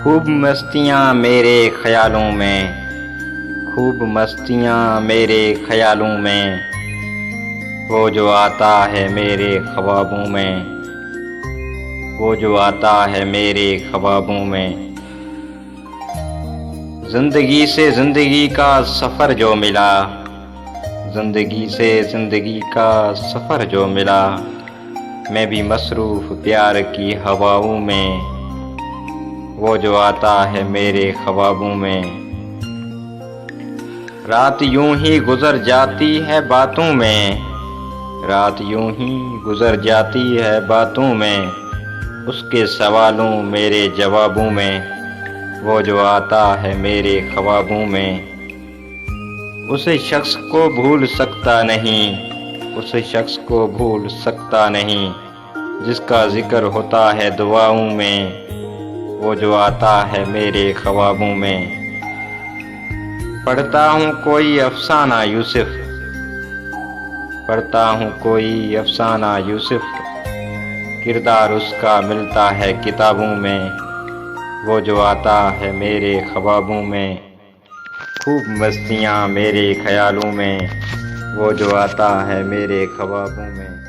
खूब मस्तियाँ मेरे ख्यालों में, खूब मस्तियाँ मेरे ख्यालों में, वो जो आता है मेरे ख्वाबों में, वो जो आता है मेरे ख्वाबों में। जिंदगी से जिंदगी का सफ़र जो मिला, जिंदगी से जिंदगी का सफ़र जो मिला, मैं भी मसरूफ़ प्यार की हवाओं में, वो जो आता है मेरे ख्वाबों में। रात यूं ही गुजर जाती है बातों में, रात यूं ही गुजर जाती है बातों में, उसके सवालों मेरे जवाबों में, वो जो आता है मेरे ख्वाबों में। उस शख्स को भूल सकता नहीं, उस शख्स को भूल सकता नहीं, जिसका जिक्र होता है दुआओं में, वो जो आता है मेरे ख्वाबों में। पढ़ता हूँ कोई अफसाना यूसुफ, पढ़ता हूँ कोई अफसाना यूसुफ, किरदार उसका मिलता है किताबों में, वो जो आता है मेरे ख्वाबों में। खूब मस्तियाँ मेरे ख्यालों में, वो जो आता है मेरे ख्वाबों में।